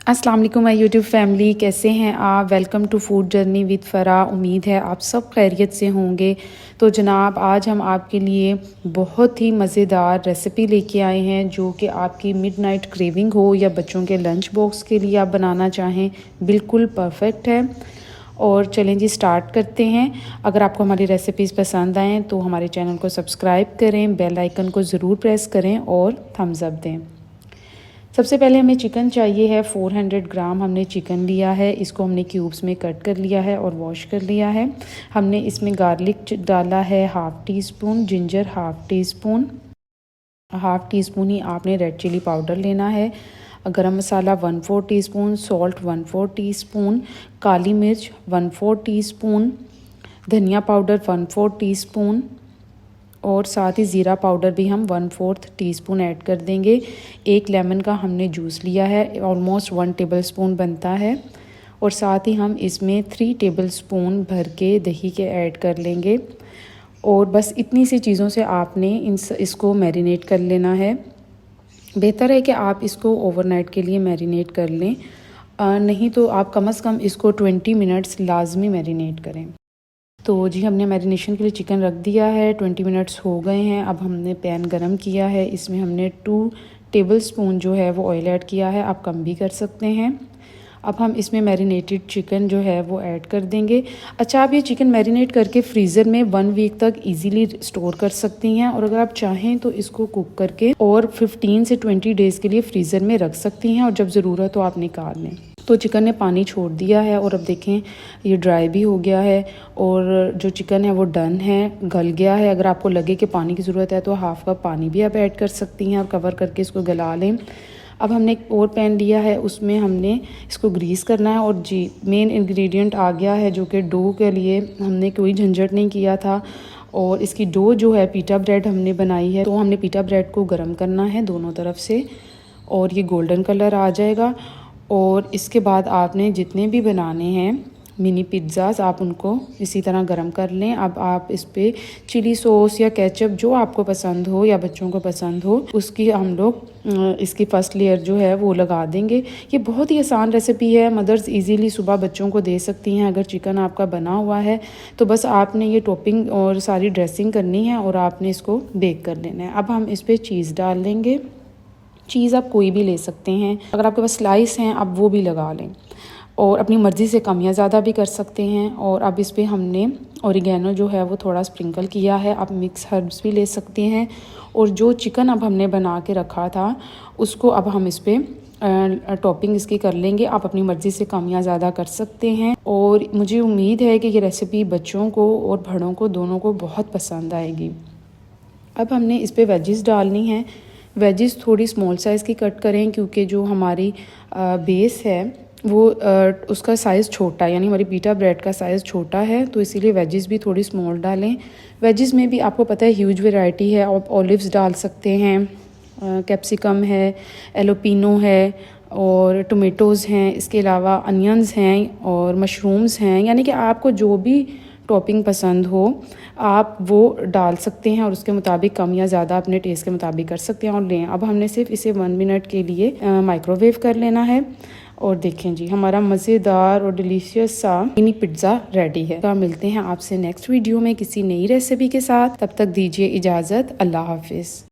अस्सलाम वालेकुम my YouTube family, कैसे हैं आप। Welcome to food journey with Farah. उम्मीद है आप सब खैरियत से होंगे। तो जनाब, आज हम आपके लिए बहुत ही मज़ेदार रेसिपी लेके आए हैं जो कि आपकी मिडनाइट क्रेविंग हो या बच्चों के लंच बॉक्स के लिए आप बनाना चाहें, बिल्कुल परफेक्ट है। और चलें जी, स्टार्ट करते हैं। अगर आपको हमारी रेसिपीज़ पसंद आएँ तो हमारे चैनल को सब्सक्राइब करें, बेल आइकन को ज़रूर प्रेस करें और थम्स अप दें। सबसे पहले हमें चिकन चाहिए है। 400 ग्राम हमने चिकन लिया है। इसको हमने क्यूब्स में कट कर लिया है और वॉश कर लिया है। हमने इसमें गार्लिक डाला है half teaspoon, ginger half teaspoon, half teaspoon ही आपने रेड चिली पाउडर लेना है। Garam masala 1/4 teaspoon, salt 1/4 teaspoon, काली मिर्च 1/4 टीस्पून, धनिया पाउडर 1/4 टीस्पून और साथ ही ज़ीरा पाउडर भी हम 1/4 टीस्पून ऐड कर देंगे। एक लेमन का हमने जूस लिया है, ऑलमोस्ट 1 टेबलस्पून बनता है। और साथ ही हम इसमें 3 टेबलस्पून भर के दही के ऐड कर लेंगे। और बस इतनी सी चीज़ों से आपने इसको मैरिनेट कर लेना है। बेहतर है कि आप इसको ओवरनाइट के लिए मैरिनेट कर लें, नहीं तो आप कम से कम इसको 20 मिनट्स लाजमी मैरिनेट करें। तो जी, हमने मैरिनेशन के लिए चिकन रख दिया है। 20 मिनट्स हो गए हैं। अब हमने पैन गरम किया है, इसमें हमने 2 टेबलस्पून जो है वो ऑयल ऐड किया है। आप कम भी कर सकते हैं। अब हम इसमें मैरिनेटेड चिकन जो है वो ऐड कर देंगे। अच्छा, आप ये चिकन मैरिनेट करके फ्रीज़र में 1 वीक तक इजीली स्टोर कर सकती हैं, और अगर आप चाहें तो इसको कुक करके और 15 से 20 डेज़ के लिए फ्रीज़र में रख सकती हैं, और जब ज़रूरत हो आप निकाल लें। तो चिकन ने पानी छोड़ दिया है और अब देखें ये ड्राई भी हो गया है, और जो चिकन है वो डन है, गल गया है। अगर आपको लगे कि पानी की ज़रूरत है तो हाफ़ कप पानी भी आप ऐड कर सकती हैं और कवर करके इसको गला लें। अब हमने एक और पैन लिया है, उसमें हमने इसको ग्रीस करना है। और जी, मेन इंग्रेडिएंट आ गया है, जो कि डो के लिए हमने कोई झंझट नहीं किया था। और इसकी डो जो है पीटा ब्रेड हमने बनाई है। तो हमने पीटा ब्रेड को गर्म करना है दोनों तरफ से, और ये गोल्डन कलर आ जाएगा। और इसके बाद आपने जितने भी बनाने हैं मिनी पिज़्ज़ास, आप उनको इसी तरह गरम कर लें। अब आप इस पर चिली सॉस या केचप जो आपको पसंद हो या बच्चों को पसंद हो, उसकी हम लोग इसकी फ़र्स्ट लेयर जो है वो लगा देंगे। ये बहुत ही आसान रेसिपी है, मदर्स इजीली सुबह बच्चों को दे सकती हैं। अगर चिकन आपका बना हुआ है तो बस आपने ये टॉपिंग और सारी ड्रेसिंग करनी है और आपने इसको बेक कर लेना है। अब हम इस पर चीज़ डाल देंगे। चीज़ आप कोई भी ले सकते हैं, अगर आपके पास स्लाइस हैं आप वो भी लगा लें, और अपनी मर्ज़ी से कम या ज़्यादा भी कर सकते हैं। और अब इस पे हमने ओरिगेनो जो है वो थोड़ा स्प्रिंकल किया है। आप मिक्स हर्ब्स भी ले सकते हैं। और जो चिकन अब हमने बना के रखा था उसको अब हम इस पर टॉपिंग इसकी कर लेंगे। आप अपनी मर्ज़ी से कम या ज़्यादा कर सकते हैं। और मुझे उम्मीद है कि ये रेसिपी बच्चों को और बड़ों को दोनों को बहुत पसंद आएगी। अब हमने इस पर वेजिस डालनी है। वेजिस थोड़ी स्मॉल साइज़ की कट करें, क्योंकि जो हमारी बेस है वो उसका साइज़ छोटा है, यानी हमारी पीटा ब्रेड का साइज़ छोटा है, तो इसीलिए वेजिस भी थोड़ी स्मॉल डालें। वेजिस में भी आपको पता है ह्यूज वैरायटी है। आप ऑलिव्स डाल सकते हैं, कैप्सिकम है, एलोपिनो है, और टोमेटोज़ हैं, इसके अलावा अनियंस हैं और मशरूम्स हैं। यानी कि आपको जो भी टॉपिंग पसंद हो आप वो डाल सकते हैं, और उसके मुताबिक कम या ज़्यादा अपने टेस्ट के मुताबिक कर सकते हैं और लें। अब हमने सिर्फ इसे 1 मिनट के लिए माइक्रोवेव कर लेना है। और देखें जी, हमारा मज़ेदार और डिलीशियस सा मिनी पिज़्ज़ा रेडी है। तो मिलते हैं आपसे नेक्स्ट वीडियो में किसी नई रेसिपी के साथ। तब तक दीजिए इजाज़त। अल्लाह हाफिज़।